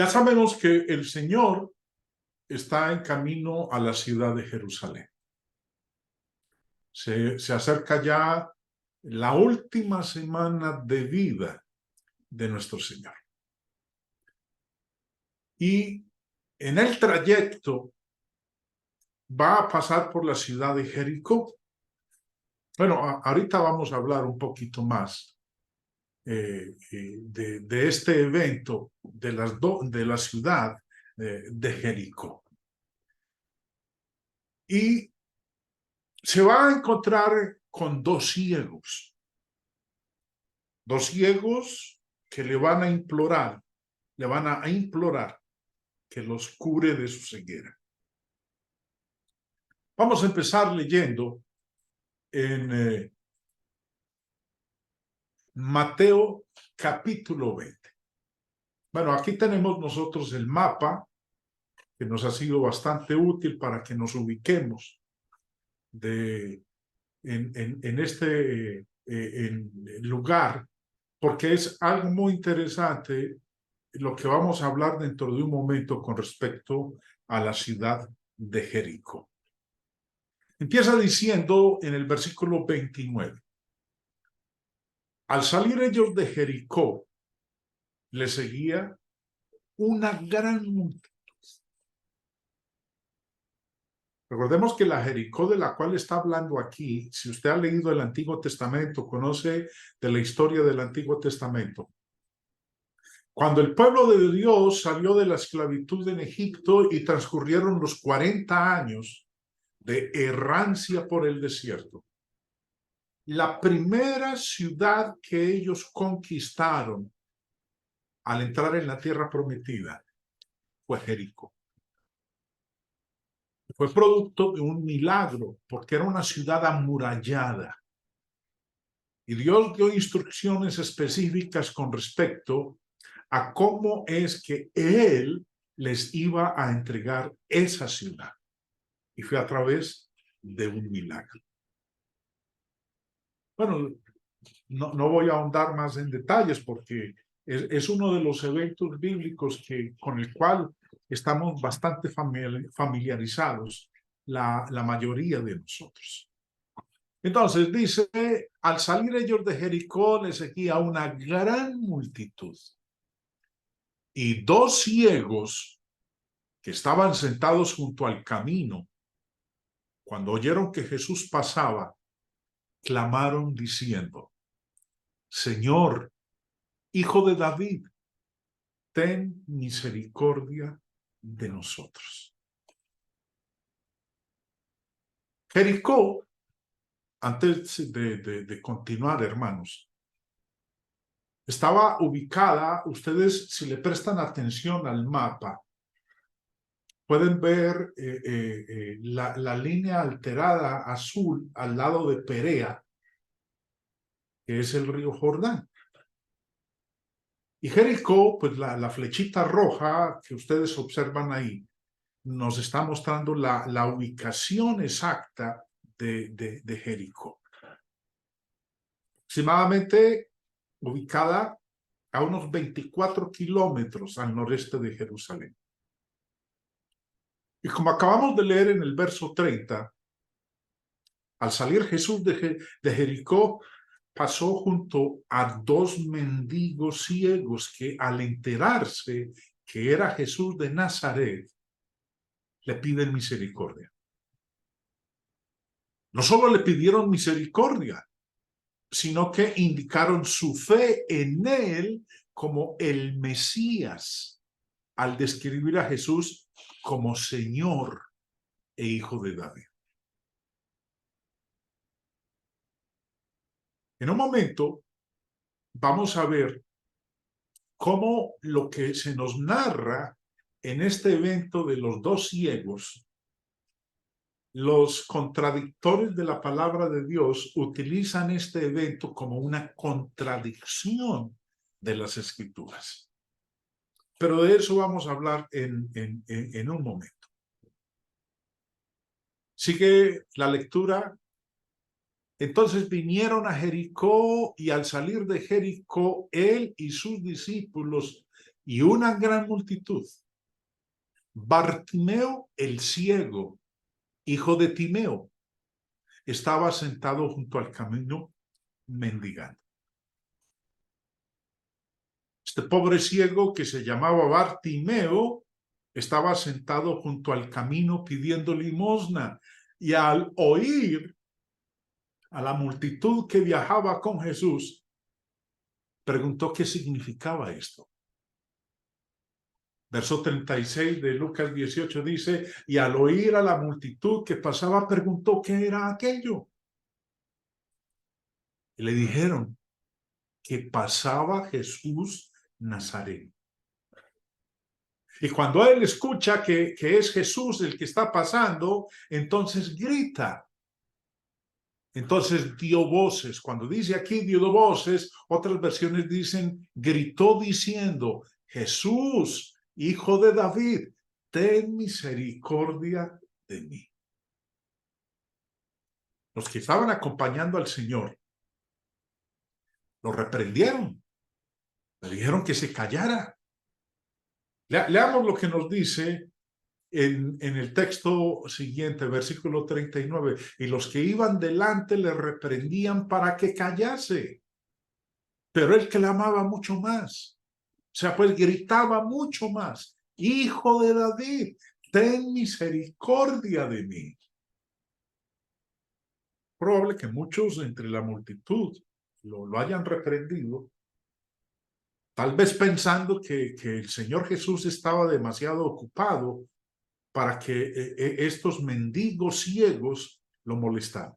Ya sabemos que el Señor está en camino a la ciudad de Jerusalén. Se acerca ya la última semana de vida de nuestro Señor. Y en el trayecto va a pasar por la ciudad de Jericó. Bueno, ahorita vamos a hablar un poquito más de este evento de la ciudad de Jericó. Y se va a encontrar con dos ciegos que le van a implorar que los cure de su ceguera. Vamos a empezar leyendo en Mateo capítulo 20. Bueno, aquí tenemos nosotros el mapa que nos ha sido bastante útil para que nos ubiquemos en este lugar, porque es algo muy interesante lo que vamos a hablar dentro de un momento con respecto a la ciudad de Jericó. Empieza diciendo en el versículo 29. Al salir ellos de Jericó, le seguía una gran multitud. Recordemos que la Jericó de la cual está hablando aquí, si usted ha leído el Antiguo Testamento, conoce de la historia del Antiguo Testamento. Cuando el pueblo de Dios salió de la esclavitud en Egipto y transcurrieron los 40 años de errancia por el desierto, la primera ciudad que ellos conquistaron al entrar en la tierra prometida fue Jericó. Fue producto de un milagro, porque era una ciudad amurallada. Y Dios dio instrucciones específicas con respecto a cómo es que Él les iba a entregar esa ciudad. Y fue a través de un milagro. Bueno, no voy a ahondar más en detalles porque es uno de los eventos bíblicos con el cual estamos bastante familiarizados la mayoría de nosotros. Entonces dice, al salir ellos de Jericó les seguía una gran multitud y dos ciegos que estaban sentados junto al camino, cuando oyeron que Jesús pasaba, clamaron diciendo, Señor, Hijo de David, ten misericordia de nosotros. Jericó, antes de continuar, hermanos, estaba ubicada, ustedes si le prestan atención al mapa, pueden ver la línea alterada azul al lado de Perea, que es el río Jordán. Y Jericó, pues la flechita roja que ustedes observan ahí, nos está mostrando la ubicación exacta de Jericó. Aproximadamente ubicada a unos 24 kilómetros al noreste de Jerusalén. Y como acabamos de leer en el verso 30, al salir Jesús de Jericó, pasó junto a dos mendigos ciegos que al enterarse que era Jesús de Nazaret, le piden misericordia. No solo le pidieron misericordia, sino que indicaron su fe en él como el Mesías, al describir a Jesús como Señor e Hijo de David. En un momento vamos a ver cómo lo que se nos narra en este evento de los dos ciegos, los contradictores de la palabra de Dios utilizan este evento como una contradicción de las Escrituras. Pero de eso vamos a hablar en un momento. Sigue la lectura. Entonces vinieron a Jericó y al salir de Jericó, él y sus discípulos y una gran multitud. Bartimeo el ciego, hijo de Timeo, estaba sentado junto al camino mendigando. Este pobre ciego que se llamaba Bartimeo estaba sentado junto al camino pidiendo limosna, y al oír a la multitud que viajaba con Jesús, preguntó qué significaba esto. Verso 36 de Lucas 18 dice, y al oír a la multitud que pasaba, preguntó qué era aquello. Y le dijeron que pasaba Jesús Nazareno. Y cuando él escucha que es Jesús el que está pasando, entonces grita. Entonces dio voces. Cuando dice aquí dio voces, otras versiones dicen, gritó diciendo, Jesús, hijo de David, ten misericordia de mí. Los que estaban acompañando al Señor lo reprendieron, le dijeron que se callara. Leamos lo que nos dice en el texto siguiente, versículo 39. Y los que iban delante le reprendían para que callase. Pero él clamaba mucho más. O sea, pues gritaba mucho más. Hijo de David, ten misericordia de mí. Probable que muchos entre la multitud lo hayan reprendido, tal vez pensando que el Señor Jesús estaba demasiado ocupado para que estos mendigos ciegos lo molestaran.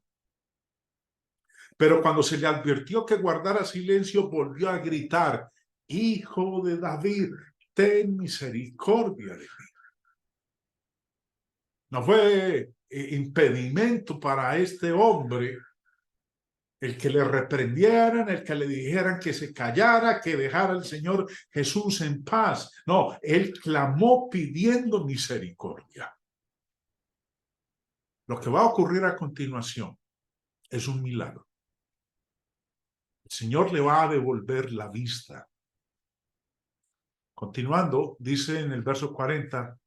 Pero cuando se le advirtió que guardara silencio, volvió a gritar, Hijo de David, ten misericordia de mí. No fue impedimento para este hombre el que le reprendieran, el que le dijeran que se callara, que dejara al Señor Jesús en paz. No, él clamó pidiendo misericordia. Lo que va a ocurrir a continuación es un milagro. El Señor le va a devolver la vista. Continuando, dice en el verso 40,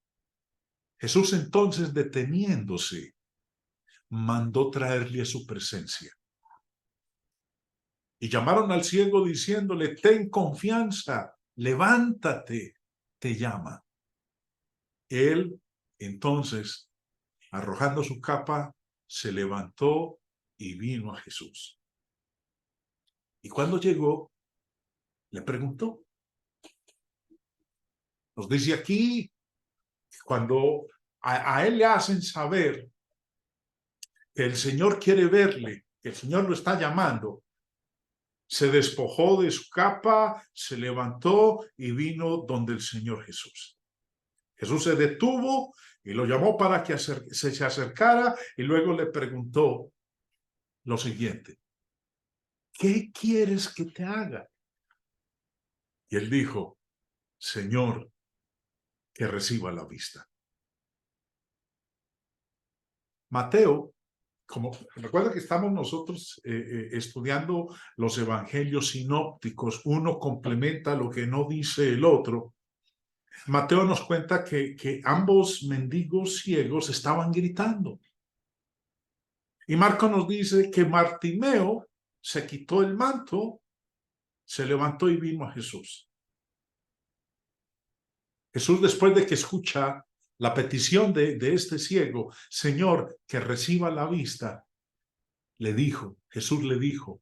Jesús entonces deteniéndose, mandó traerle a su presencia. Y llamaron al ciego diciéndole, ten confianza, levántate, te llama. Él, entonces, arrojando su capa, se levantó y vino a Jesús. Y cuando llegó, le preguntó. Nos dice aquí, cuando a él le hacen saber que el Señor quiere verle, que el Señor lo está llamando, se despojó de su capa, se levantó y vino donde el Señor Jesús. Jesús se detuvo y lo llamó para que se acercara y luego le preguntó lo siguiente, ¿qué quieres que te haga? Y él dijo, Señor, que reciba la vista. Mateo, como recuerda que estamos nosotros estudiando los evangelios sinópticos, uno complementa lo que no dice el otro. Mateo nos cuenta que ambos mendigos ciegos estaban gritando. Y Marco nos dice que Bartimeo se quitó el manto, se levantó y vino a Jesús. Jesús, después de que escucha la petición de este ciego, Señor, que reciba la vista, Jesús le dijo,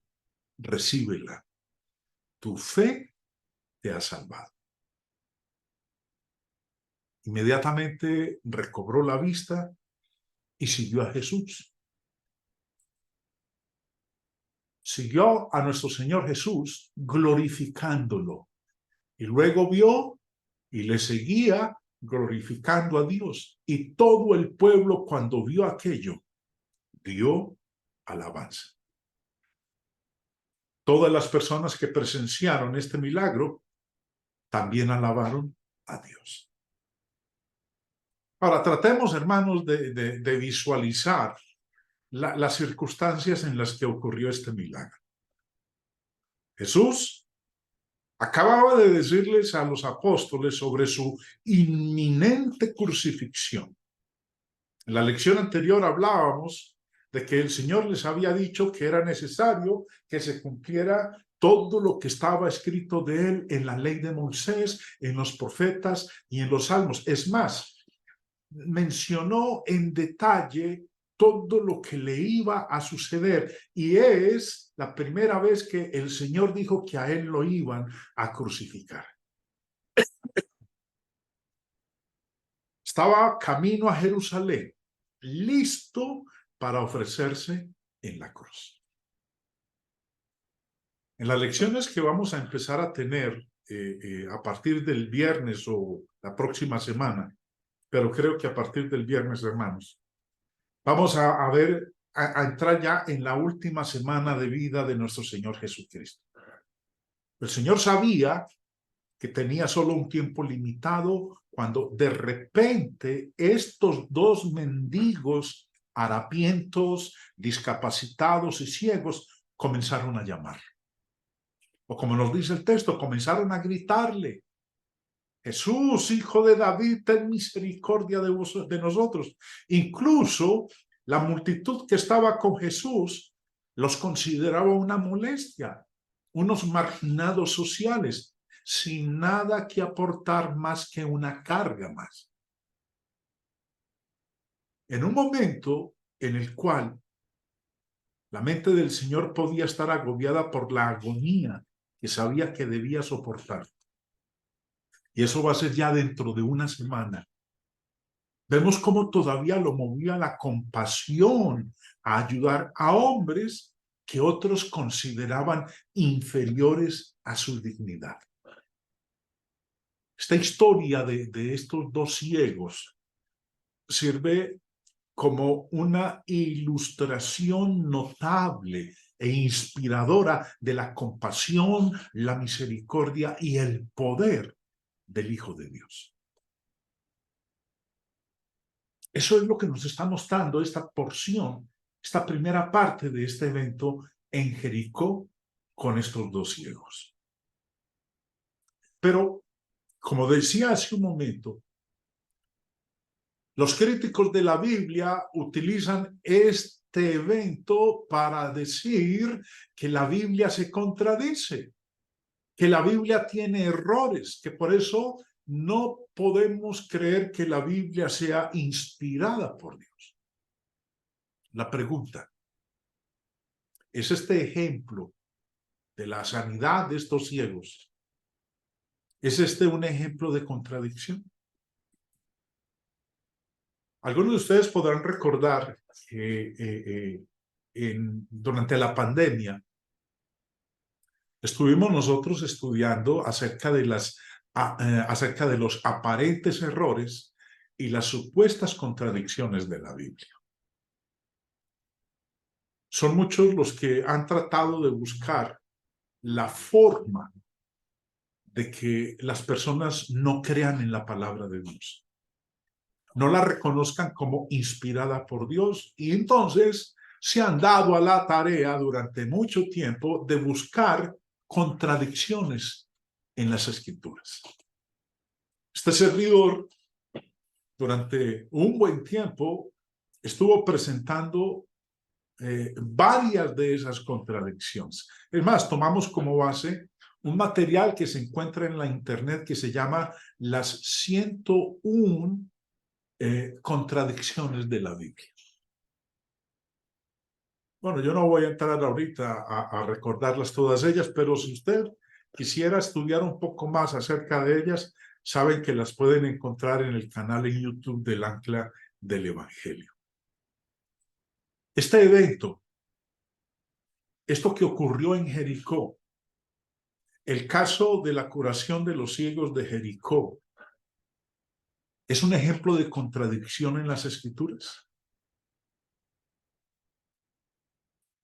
recíbela, tu fe te ha salvado. Inmediatamente recobró la vista y siguió a Jesús. Siguió a nuestro Señor Jesús glorificándolo. Y luego vio y le seguía glorificando a Dios. Y todo el pueblo, cuando vio aquello, dio alabanza. Todas las personas que presenciaron este milagro también alabaron a Dios. Ahora, tratemos, hermanos, de visualizar las circunstancias en las que ocurrió este milagro. Jesús Acababa de decirles a los apóstoles sobre su inminente crucifixión. En la lección anterior hablábamos de que el Señor les había dicho que era necesario que se cumpliera todo lo que estaba escrito de él en la ley de Moisés, en los profetas y en los salmos. Es más, mencionó en detalle todo lo que le iba a suceder, y es la primera vez que el Señor dijo que a él lo iban a crucificar. Estaba camino a Jerusalén, listo para ofrecerse en la cruz. En las lecciones que vamos a empezar a tener a partir del viernes o la próxima semana, pero creo que a partir del viernes, hermanos, vamos a ver, a entrar ya en la última semana de vida de nuestro Señor Jesucristo. El Señor sabía que tenía solo un tiempo limitado cuando de repente estos dos mendigos harapientos, discapacitados y ciegos comenzaron a llamar. O como nos dice el texto, comenzaron a gritarle: Jesús, hijo de David, ten misericordia de nosotros. Incluso la multitud que estaba con Jesús los consideraba una molestia, unos marginados sociales, sin nada que aportar más que una carga más. En un momento en el cual la mente del Señor podía estar agobiada por la agonía que sabía que debía soportar, y eso va a ser ya dentro de una semana, vemos cómo todavía lo movía la compasión a ayudar a hombres que otros consideraban inferiores a su dignidad. Esta historia de estos dos ciegos sirve como una ilustración notable e inspiradora de la compasión, la misericordia y el poder del Hijo de Dios. Eso es lo que nos está mostrando esta porción, esta primera parte de este evento en Jericó con estos dos ciegos. Pero, como decía hace un momento, los críticos de la Biblia utilizan este evento para decir que la Biblia se contradice, que la Biblia tiene errores, que por eso no podemos creer que la Biblia sea inspirada por Dios. La pregunta: ¿es este ejemplo de la sanidad de estos ciegos, es este un ejemplo de contradicción? Algunos de ustedes podrán recordar que durante la pandemia estuvimos nosotros estudiando acerca de los aparentes errores y las supuestas contradicciones de la Biblia. Son muchos los que han tratado de buscar la forma de que las personas no crean en la palabra de Dios, no la reconozcan como inspirada por Dios, y entonces se han dado a la tarea durante mucho tiempo de buscar contradicciones en las Escrituras. Este servidor, durante un buen tiempo, estuvo presentando varias de esas contradicciones. Es más, tomamos como base un material que se encuentra en la internet que se llama Las 101 contradicciones de la Biblia. Bueno, yo no voy a entrar ahorita a recordarlas todas ellas, pero si usted quisiera estudiar un poco más acerca de ellas, saben que las pueden encontrar en el canal en YouTube del Ancla del Evangelio. Este evento, esto que ocurrió en Jericó, el caso de la curación de los ciegos de Jericó, ¿es un ejemplo de contradicción en las Escrituras?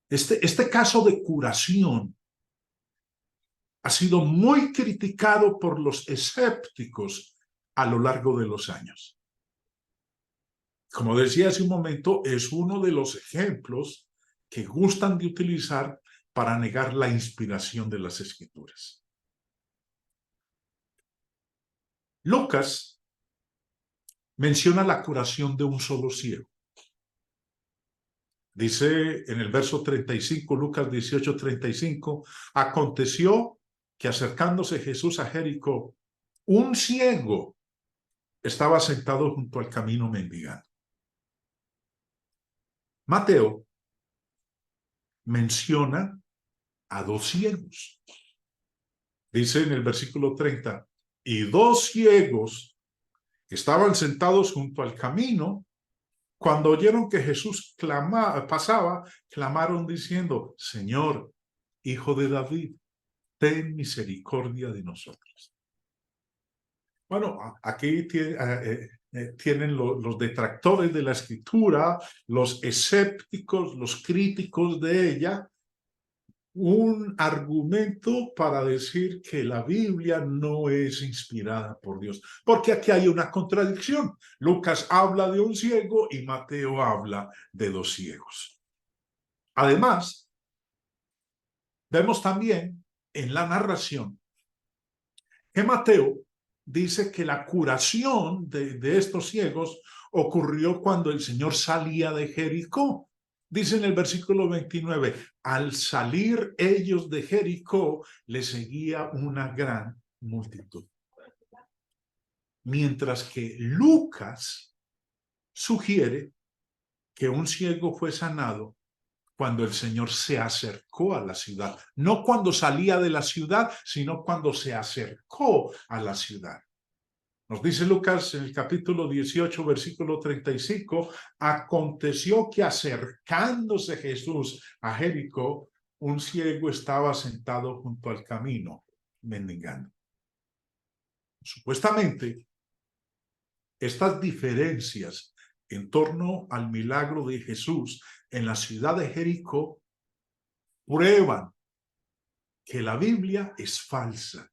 Este caso de curación ha sido muy criticado por los escépticos a lo largo de los años. Como decía hace un momento, es uno de los ejemplos que gustan de utilizar para negar la inspiración de las Escrituras. Lucas menciona la curación de un solo ciego. Dice en el verso 35, Lucas 18:35, aconteció que acercándose Jesús a Jericó, un ciego estaba sentado junto al camino mendigando. Mateo menciona a dos ciegos. Dice en el versículo 30, y dos ciegos estaban sentados junto al camino. Cuando oyeron que Jesús pasaba, clamaron diciendo, Señor, Hijo de David, ten misericordia de nosotros. Bueno, aquí tienen los detractores de la Escritura, los escépticos, los críticos de ella, un argumento para decir que la Biblia no es inspirada por Dios, porque aquí hay una contradicción. Lucas habla de un ciego y Mateo habla de dos ciegos. Además, vemos también en la narración que Mateo dice que la curación de estos ciegos ocurrió cuando el Señor salía de Jericó. Dice en el versículo 29, al salir ellos de Jericó, le seguía una gran multitud. Mientras que Lucas sugiere que un ciego fue sanado cuando el Señor se acercó a la ciudad. No cuando salía de la ciudad, sino cuando se acercó a la ciudad. Nos dice Lucas en el capítulo 18, versículo 35, aconteció que acercándose Jesús a Jericó, un ciego estaba sentado junto al camino, mendigando. Supuestamente, estas diferencias en torno al milagro de Jesús en la ciudad de Jericó prueban que la Biblia es falsa,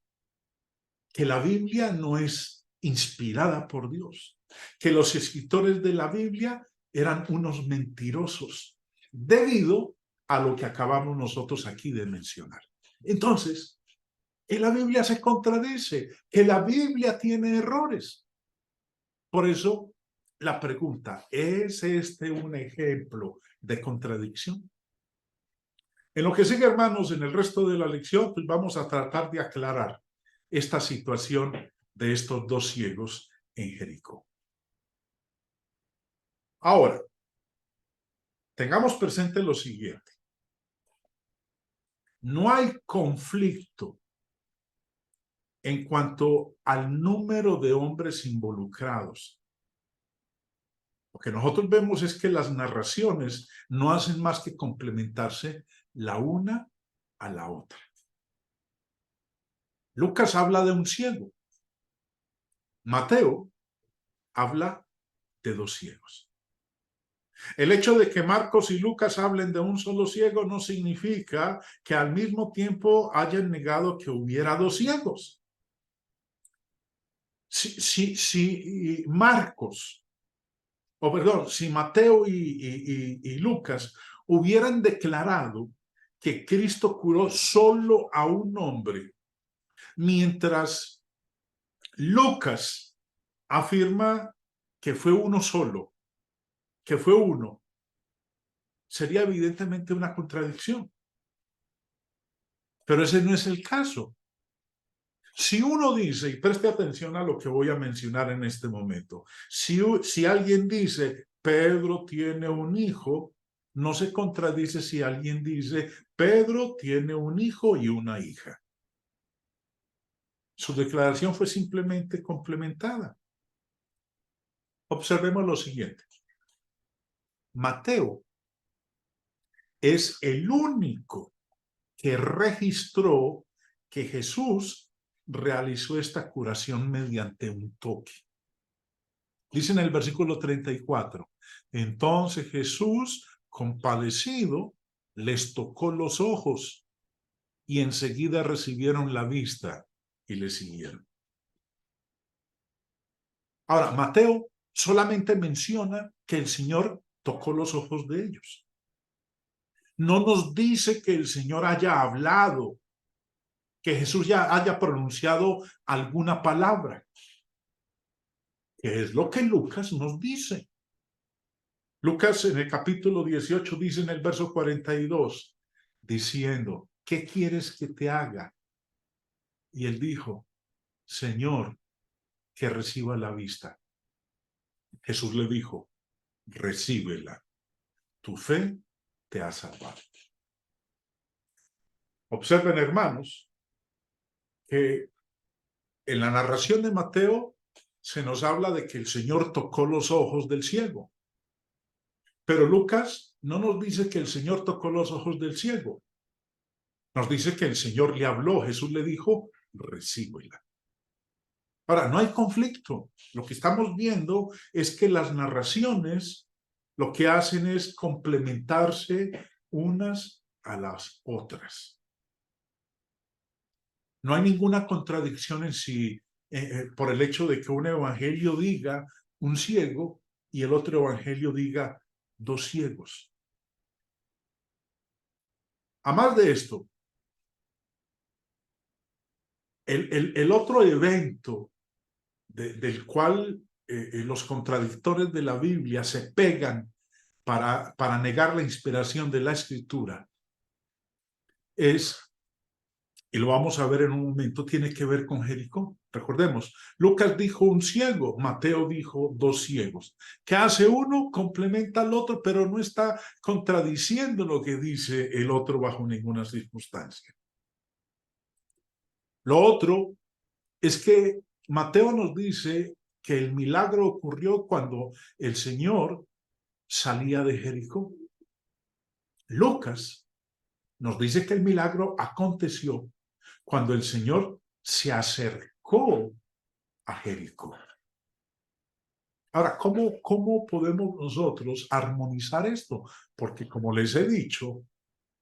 que la Biblia no es inspirada por Dios, que los escritores de la Biblia eran unos mentirosos debido a lo que acabamos nosotros aquí de mencionar. Entonces, que la Biblia se contradice, que la Biblia tiene errores. Por eso, la pregunta, ¿es este un ejemplo de contradicción? En lo que sigue, hermanos, en el resto de la lección, pues vamos a tratar de aclarar esta situación de estos dos ciegos en Jericó. Ahora, tengamos presente lo siguiente. No hay conflicto en cuanto al número de hombres involucrados. Lo que nosotros vemos es que las narraciones no hacen más que complementarse la una a la otra. Lucas habla de un ciego. Mateo habla de dos ciegos. El hecho de que Marcos y Lucas hablen de un solo ciego no significa que al mismo tiempo hayan negado que hubiera dos ciegos. Si Marcos, si Mateo y Lucas hubieran declarado que Cristo curó solo a un hombre, mientras Lucas afirma que fue uno solo, que fue uno, sería evidentemente una contradicción. Pero ese no es el caso. Si uno dice, y preste atención a lo que voy a mencionar en este momento, si alguien dice, Pedro tiene un hijo, no se contradice si alguien dice, Pedro tiene un hijo y una hija. Su declaración fue simplemente complementada. Observemos lo siguiente. Mateo es el único que registró que Jesús realizó esta curación mediante un toque. Dice en el versículo 34, entonces Jesús, compadecido, les tocó los ojos y enseguida recibieron la vista y le siguieron. Ahora, Mateo solamente menciona que el Señor tocó los ojos de ellos. No nos dice que el Señor haya hablado, que Jesús ya haya pronunciado alguna palabra. que es lo que Lucas nos dice. Lucas en el capítulo 18 dice en el verso 42, diciendo, ¿qué quieres que te haga? Y él dijo, Señor, que reciba la vista. Jesús le dijo, recíbela, tu fe te ha salvado. Observen, hermanos, que en la narración de Mateo se nos habla de que el Señor tocó los ojos del ciego. Pero Lucas no nos dice que el Señor tocó los ojos del ciego. Nos dice que el Señor le habló. Jesús le dijo, recíbela. Ahora, no hay conflicto. Lo que estamos viendo es que las narraciones lo que hacen es complementarse unas a las otras. No hay ninguna contradicción en sí por el hecho de que un evangelio diga un ciego y el otro evangelio diga dos ciegos. A más de esto, el otro evento del cual los contradictores de la Biblia se pegan para negar la inspiración de la Escritura es, y lo vamos a ver en un momento, tiene que ver con Jericó. Recordemos, Lucas dijo un ciego, Mateo dijo dos ciegos. ¿Qué hace uno? Complementa al otro, pero no está contradiciendo lo que dice el otro bajo ninguna circunstancia. Lo otro es que Mateo nos dice que el milagro ocurrió cuando el Señor salía de Jericó. Lucas nos dice que el milagro aconteció cuando el Señor se acercó a Jericó. Ahora, ¿cómo podemos nosotros armonizar esto? Porque como les he dicho,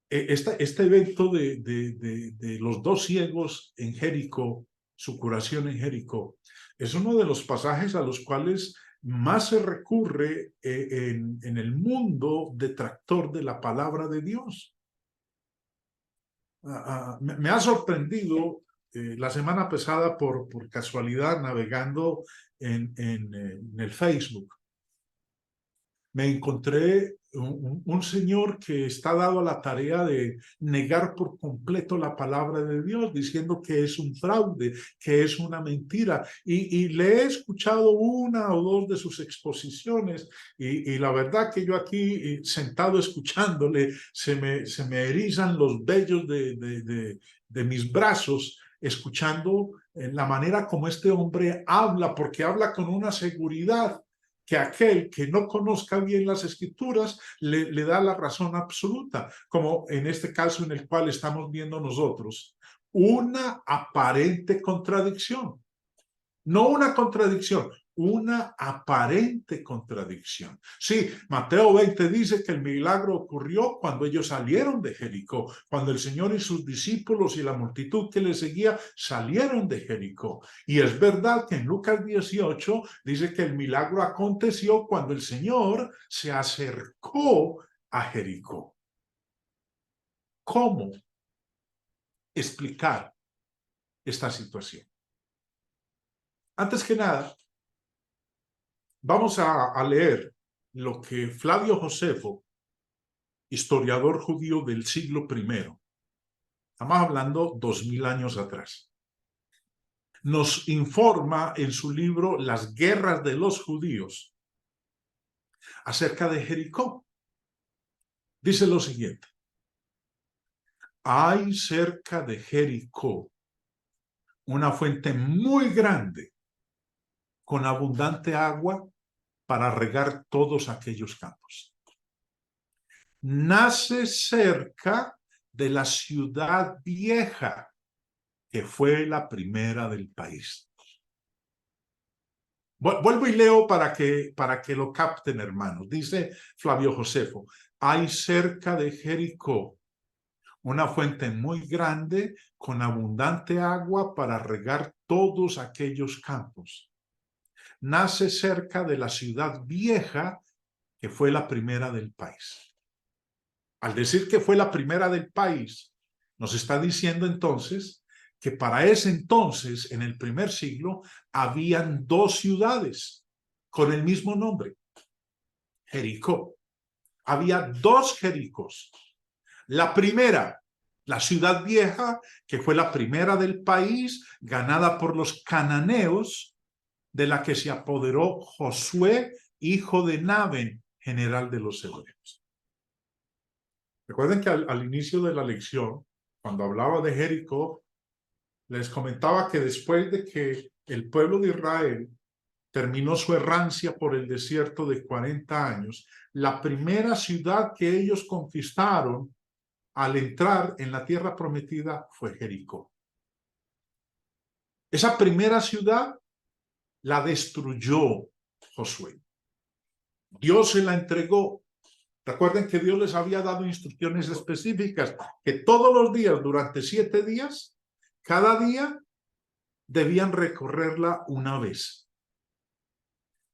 este evento de los dos ciegos en Jericó, su curación en Jericó, es uno de los pasajes a los cuales más se recurre en el mundo detractor de la palabra de Dios. Me ha sorprendido la semana pasada por casualidad navegando en el Facebook. Me encontré un señor que está dado a la tarea de negar por completo la palabra de Dios, diciendo que es un fraude, que es una mentira. Y le he escuchado una o dos de sus exposiciones y la verdad que yo aquí sentado escuchándole, se me erizan los vellos de mis brazos, escuchando la manera como este hombre habla, porque habla con una seguridad que aquel que no conozca bien las escrituras le da la razón absoluta, como en este caso en el cual estamos viendo nosotros, una aparente contradicción. No una contradicción, una aparente contradicción. Sí, Mateo 20 dice que el milagro ocurrió cuando ellos salieron de Jericó, cuando el Señor y sus discípulos y la multitud que le seguía salieron de Jericó. Y es verdad que en Lucas 18 dice que el milagro aconteció cuando el Señor se acercó a Jericó. ¿Cómo explicar esta situación? Antes que nada, vamos a leer lo que Flavio Josefo, historiador judío del siglo I, estamos hablando 2000 años atrás, nos informa en su libro Las guerras de los judíos acerca de Jericó. Dice lo siguiente: hay cerca de Jericó una fuente muy grande con abundante agua para regar todos aquellos campos. Nace cerca de la ciudad vieja, que fue la primera del país. Vuelvo y leo para que lo capten, hermanos. Dice Flavio Josefo: hay cerca de Jericó una fuente muy grande con abundante agua para regar todos aquellos campos. Nace cerca de la ciudad vieja, que fue la primera del país. Al decir que fue la primera del país, nos está diciendo entonces que para ese entonces, en el primer siglo, habían dos ciudades. con el mismo nombre, Jericó. Había dos Jericós. La primera, la ciudad vieja, que fue la primera del país, ganada por los cananeos, de la que se apoderó Josué, hijo de Naben, general de los hebreos. Recuerden que al inicio de la lección, cuando hablaba de Jericó, les comentaba que después de que el pueblo de Israel terminó su errancia por el desierto de 40 años, la primera ciudad que ellos conquistaron al entrar en la tierra prometida fue Jericó. Esa primera ciudad la destruyó Josué. Dios se la entregó. Recuerden que Dios les había dado instrucciones específicas, que todos los días, durante 7 días, cada día debían recorrerla una vez.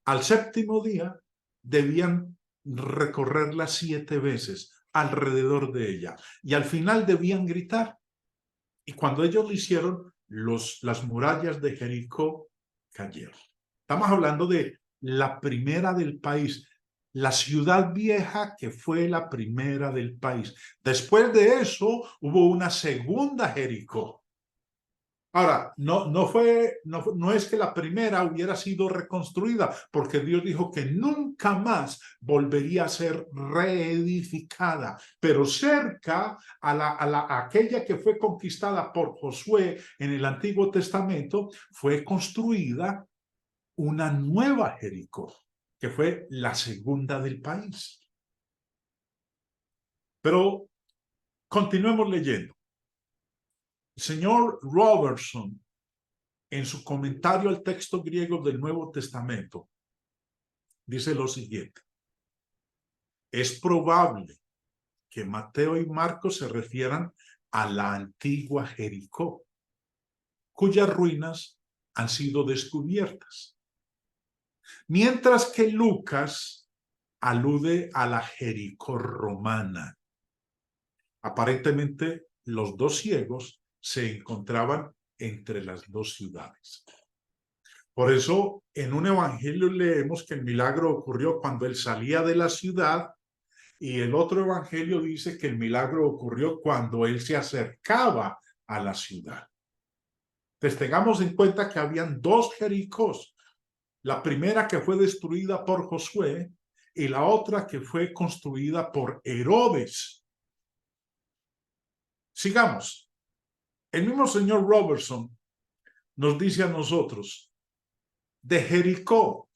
Al séptimo día debían recorrerla 7 veces alrededor de ella. Y al final debían gritar. Y cuando ellos lo hicieron, las murallas de Jericó cayeron. Estamos hablando de la primera del país, la ciudad vieja que fue la primera del país. Después de eso hubo una segunda Jericó. Ahora, no es que la primera hubiera sido reconstruida, porque Dios dijo que nunca más volvería a ser reedificada, pero cerca a aquella que fue conquistada por Josué en el Antiguo Testamento, fue construida una nueva Jericó, que fue la segunda del país. Pero continuemos leyendo. El señor Robertson, en su comentario al texto griego del Nuevo Testamento, dice lo siguiente: es probable que Mateo y Marcos se refieran a la antigua Jericó, cuyas ruinas han sido descubiertas, mientras que Lucas alude a la Jericó romana. Aparentemente, los dos ciegos se encontraban entre las dos ciudades. Por eso, en un evangelio leemos que el milagro ocurrió cuando él salía de la ciudad, y el otro evangelio dice que el milagro ocurrió cuando él se acercaba a la ciudad. Entonces, tengamos en cuenta que habían dos Jericós. La primera que fue destruida por Josué y la otra que fue construida por Herodes. Sigamos. El mismo señor Robertson nos dice a nosotros, de Jericó,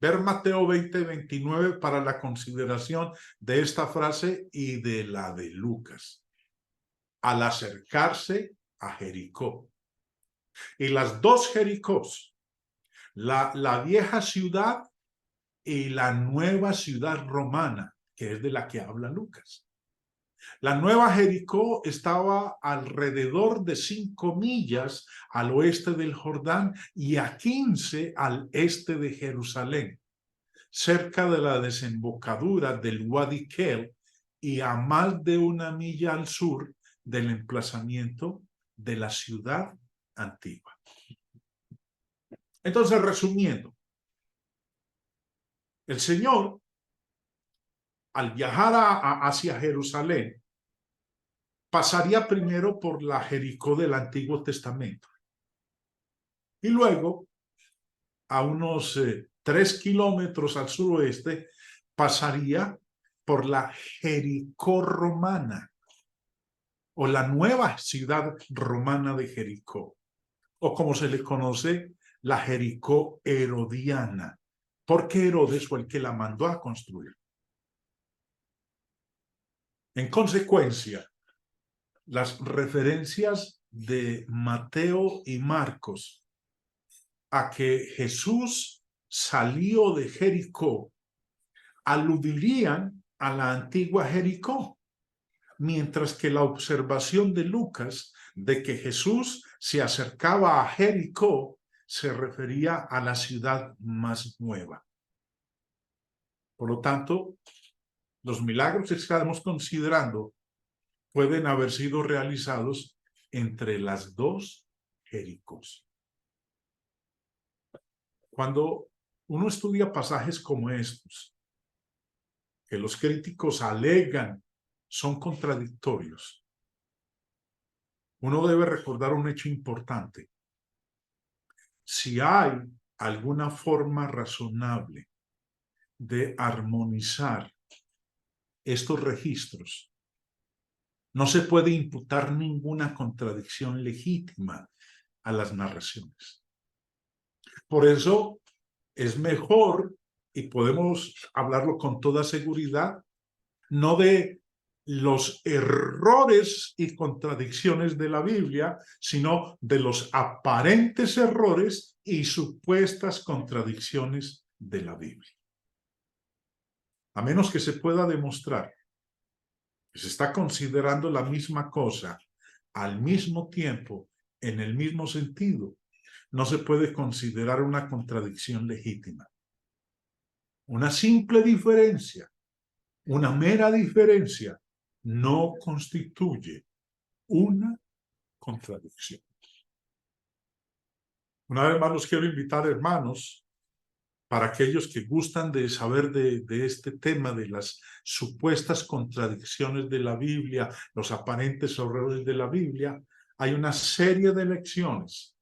ver Mateo 20:29 para la consideración de esta frase y de la de Lucas. Al acercarse a Jericó. Y las dos Jericós, la vieja ciudad y la nueva ciudad romana, que es de la que habla Lucas. La nueva Jericó estaba alrededor de 5 millas al oeste del Jordán y a 15 al este de Jerusalén, cerca de la desembocadura del Wadi Kel y a más de 1 milla al sur del emplazamiento de la ciudad antigua. Entonces, resumiendo, el Señor, al viajar hacia Jerusalén, pasaría primero por la Jericó del Antiguo Testamento y luego, a unos 3 kilómetros al suroeste, pasaría por la Jericó romana o la nueva ciudad romana de Jericó, o como se le conoce, la Jericó herodiana, porque Herodes fue el que la mandó a construir. En consecuencia, las referencias de Mateo y Marcos a que Jesús salió de Jericó aludirían a la antigua Jericó, mientras que la observación de Lucas de que Jesús se acercaba a Jericó se refería a la ciudad más nueva. Por lo tanto, los milagros que estamos considerando pueden haber sido realizados entre las dos Jericós. Cuando uno estudia pasajes como estos, que los críticos alegan son contradictorios, uno debe recordar un hecho importante. Si hay alguna forma razonable de armonizar estos registros, no se puede imputar ninguna contradicción legítima a las narraciones. Por eso es mejor, y podemos hablarlo con toda seguridad, no de los errores y contradicciones de la Biblia, sino de los aparentes errores y supuestas contradicciones de la Biblia. A menos que se pueda demostrar que se está considerando la misma cosa al mismo tiempo, en el mismo sentido, no se puede considerar una contradicción legítima. Una simple diferencia, una mera diferencia, no constituye una contradicción. Una vez más los quiero invitar, hermanos, para aquellos que gustan de saber de este tema, de las supuestas contradicciones de la Biblia, los aparentes errores de la Biblia, hay una serie de lecciones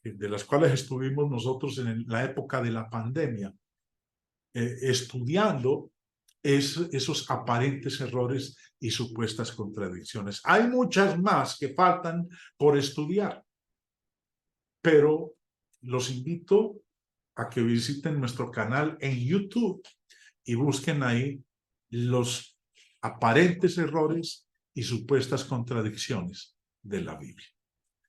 de las cuales estuvimos nosotros en la época de la pandemia, estudiando esos aparentes errores y supuestas contradicciones. Hay muchas más que faltan por estudiar, pero los invito a que visiten nuestro canal en YouTube y busquen ahí los aparentes errores y supuestas contradicciones de la Biblia.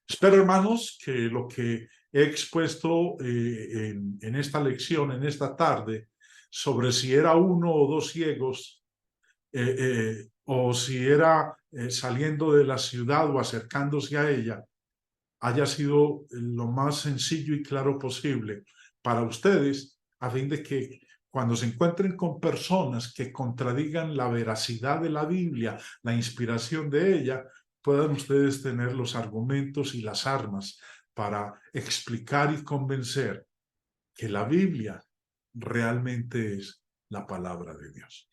Espero, hermanos, que lo que he expuesto en esta lección, en esta tarde, sobre si era uno o dos ciegos, o si era saliendo de la ciudad o acercándose a ella, haya sido lo más sencillo y claro posible para ustedes, a fin de que cuando se encuentren con personas que contradigan la veracidad de la Biblia, la inspiración de ella, puedan ustedes tener los argumentos y las armas para explicar y convencer que la Biblia realmente es la palabra de Dios.